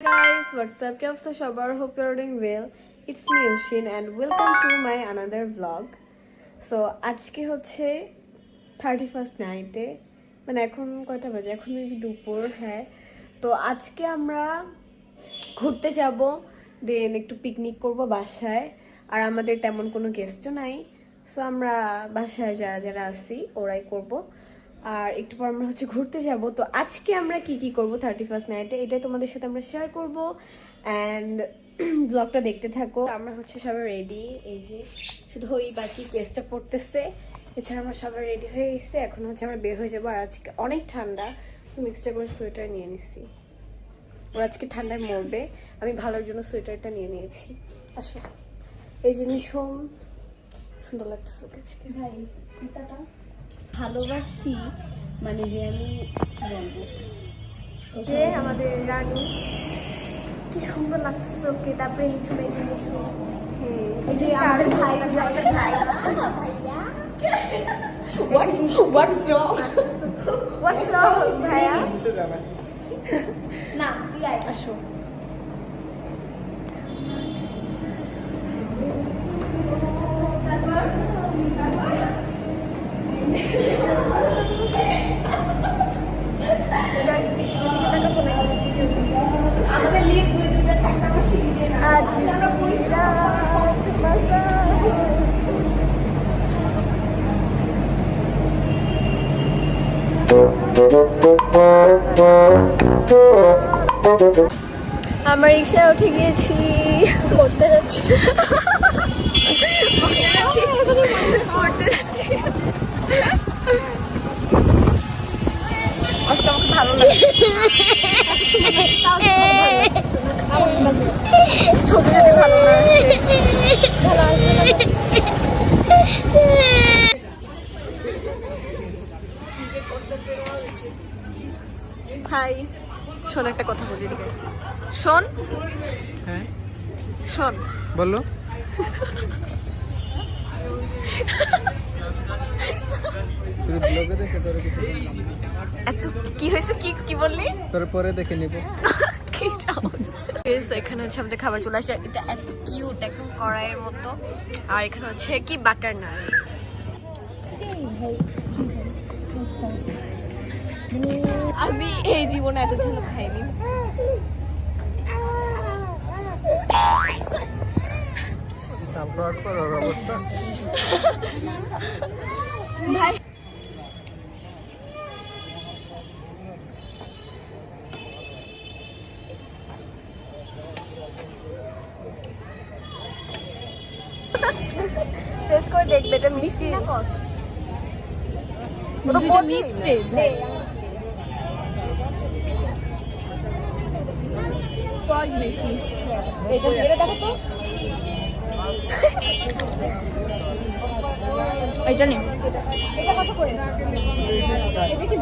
Guys, what's up? Kya অবস্থা সবার? Hope you're doing well. It's me Oshin and welcome to my another vlog. So আজকে হচ্ছে 31st নাইটে, মানে এখন কয়টা বাজে? এখন দুপুর। হ্যাঁ, তো আজকে আমরা ঘুরতে যাব, দেন একটু পিকনিক করব বাসায়। আর আমাদের তেমন কোনো গেস্টও নাই, সো আমরা বাসায় যারা যারা আছি ওরাই করব। আর একটু পর আমরা হচ্ছে ঘুরতে যাব। তো আজকে আমরা কি কি করব 31st নাইটে এটাই তোমাদের সাথে আমরা শেয়ার করব অ্যান্ড ব্লগটা দেখতে থাকো। আমরা হচ্ছে সবাই রেডি, এই যে শুধু ওই বাকি কেসটা পড়তেছে, এছাড়া আমরা সবাই রেডি হয়ে গেছে। এখন হচ্ছে আমরা বের হয়ে যাবো। আর আজকে অনেক ঠান্ডা, তো এক্সট্রা করে সোয়েটার নিয়ে নিছি। ওর আজকে ঠান্ডায় মরবে, আমি ভালোর জন্য সোয়েটারটা নিয়ে নিয়েছি। আসো, এই জিনিস হোম সুন্দর লাগতেছে ওকে আজকে। ভাই কুর্তাটা ভালোবাসি, মানে যে আমি কি বলবো, যে আমাদের রানী কি সুন্দর লাগতেছে ওকে। তারপরে কিছু মেঝে কিছু, হ্যাঁ এই যে আমাদের ভাই ভাইয়া ভাইয়া না তুই আসো। আমাদের লিভ দুইটা থাকতে আমার সিঁড়ি না। আজ আমরা পুলিশরা আমরা রিক্সায় উঠে গিয়েছি, পড়তে যাচ্ছি পড়তে যাচ্ছি। আজকে আমাকে ভালো লাগে, ছবি যদি ভালো না আসে ভাই শোন, একটা কথা বলি। শোন, হ্যাঁ শোন, বলো। এত কি হয়েছে? কি কি বললি? তোর পরে দেখে নিব। এখানে হচ্ছে আমাদের খাবার চলে আসে। এটা এত কিউট, একদম কড়াইয়ের মতো। আর এখানে হচ্ছে কি বাটার নান। আমি এই জীবনে এত ঝাল খাইনি। অবস্থা ভাই টেস্ট করে দেখবে এটা মিষ্টি না কষ। ও তো মিষ্টি কষ বেশি। এটা দেখো তো, এটা নেই। এটা কত করে? এটা কি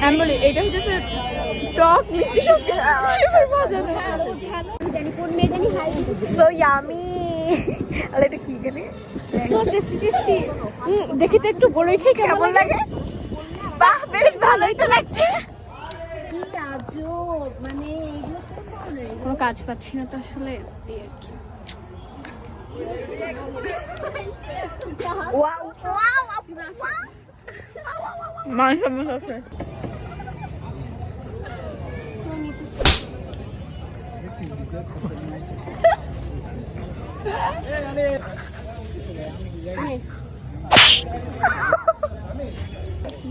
আমি বলি এটা হচ্ছে টক মিষ্টি সবজি। মজা না কোন মেয়ে জানি হাই সো ইয়ামি। আর এটা কি গেলে টেস্টি টেস্টি, দেখি তো একটু বড়ই খেয়ে কেমন লাগে। বাহ, বেশ ভালোই তো লাগছে। কি আজব, মানে এগুলো কোনো কাজ পাচ্ছি না তো আসলে, এই আর কি। মাংস মশলা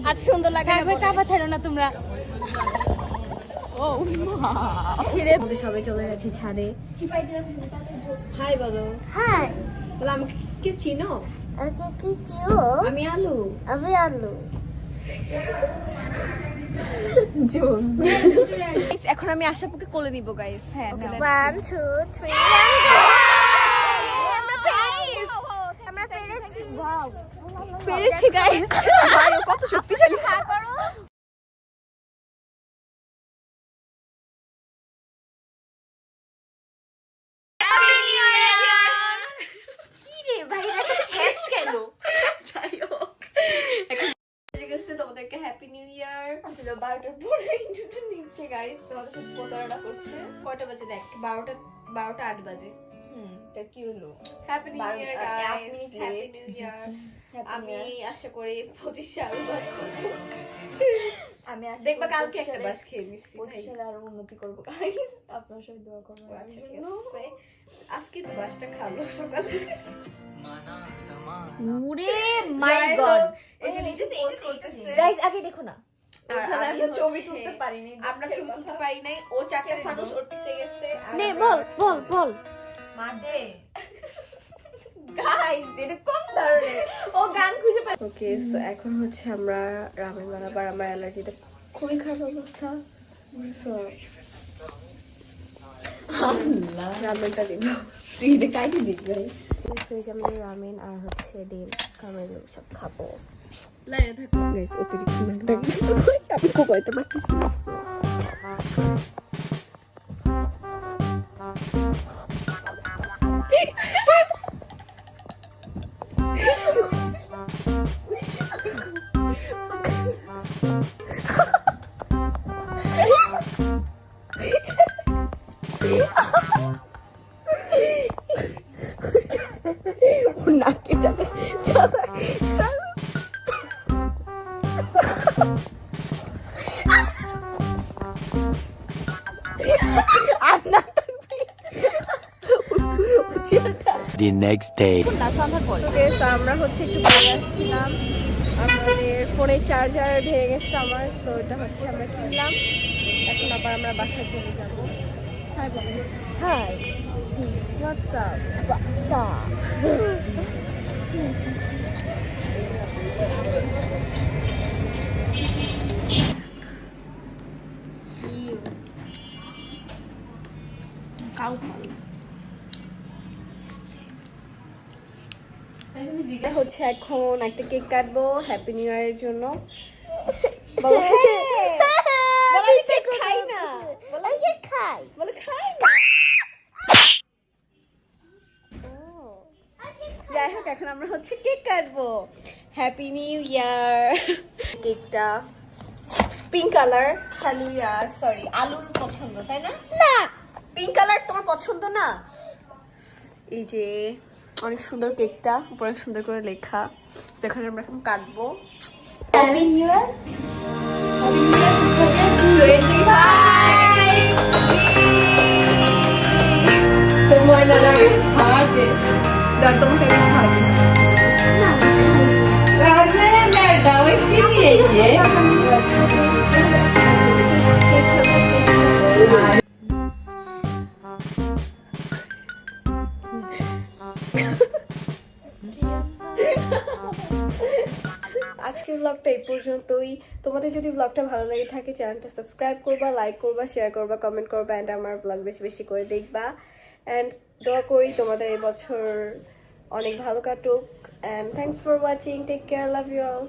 আজ সুন্দর লাগে। চাপা ছেড়ো না তোমরা। ও সিঁড়ে মধ্যে সবাই চলে গেছি ছাদে। হাই বলো। হাই, বলো আমাকে কি চিনো? ওকে কি চিও? আমি আলু। আমি আলু। এখন আমি আশাপুকে কোলে নিব গাইস। হ্যাঁ 1 2 3 আমরা পেরেছি। পেরেছি গাইস। কত শক্তিশালী। গেছে, তোমাদেরকে হ্যাপি নিউ ইয়ার। আসলে 12টার পরে ইন্ট্রোটা নিচ্ছে গাইস, তোমাদের সাথে প্রতারণা করছে। কয়টা বাজে দেখ, 12টা 8 বাজে। তা কি হলো? Happy new year 8 guys, minute happy late। New year. Happy আমি New Year। আশা করি 25 সাল বাস করবো। আমি আশা দেখবা করি কালকে 25 একটা সালে- বাস খেয়ে নিচ্ছি। 25 সালে আরো উন্নতি করবো গাইস, আপনার সবাই দোয়া করবেন আমার আচ্ছা, ঠিক জন্য। আছে। আজকে তো বাসটা খাবো সকালে। ওরে মাই যাই গড হোক, এই যে নিচে পোস্ট করতেছে। গাইস আগে দেখো না, আর ওখানে আমি আমরা ছবি হচ্ছে- তুলতে পারিনি, আমরা ছবি তুলতে পারি নাই, ও চারটা ফানুস ওর পিছে গেছে। আর নে আমরা- বল মাদে গাইস এটা কোন ধরনের ও গান খুঁজে পায়। ওকে, সো এখন হচ্ছে আমরা রামেন বানাবার, আমার অ্যালার্জিতে খুবই খারাপ অবস্থা। সো রামেনটা দিব, তুই এটা কাইতে দিবি ভাই। সেই যে আমরা রামেন আর হচ্ছে ডিম কামেল সব খাবো। লাইনে থাকো গাইস, অতিরিক্ত নাকটা কিন্তু আমি কোপাইতে পারতেছি না। নাকেটা The next day. না সন্ধ্যার পরে ওকে, সো আমরা হচ্ছে একটু ঘুরে আসছিলাম, আমাদের ফোনের চার্জার ভেঙে গেছে আমার, সো এটা হচ্ছে আমরা কিনলাম। এখন আবার আমরা বাসায় চলে যাবো। হাই বলো। High WhatsApp. বাসা কাউ হচ্ছে এখন একটা কেক কাটবো হ্যাপি নিউ ইয়ারের জন্য। বলো বলো আমি কেক খাই না, বলো কি খাই? বলো খাই না। যাই হোক, এখন আমরা হচ্ছে কেক কাটবো। Happy new year. কেকটা পিঙ্ক কালার, হালুয়া সরি আলুর পছন্দ তাই না? না। পিঙ্ক কালার তোমার পছন্দ না? এই যে অনেক সুন্দর কেকটা, উপরে সুন্দর করে লেখা। সেখানে আমরা এখন কাটবো। Happy new year. আজকের ব্লগটা এই পর্যন্তই। তোমাদের যদি ব্লগটা ভালো লেগে থাকে, চ্যানেলটা সাবস্ক্রাইব করবা, লাইক করবা, শেয়ার করবা, কমেন্ট করবা, অ্যান্ড আমার ব্লগ বেশি বেশি করে দেখবা। অ্যান্ড দোয়া করি তোমাদের এই বছর অনেক ভালো কাটুক। And thanks for watching, take care, love you all.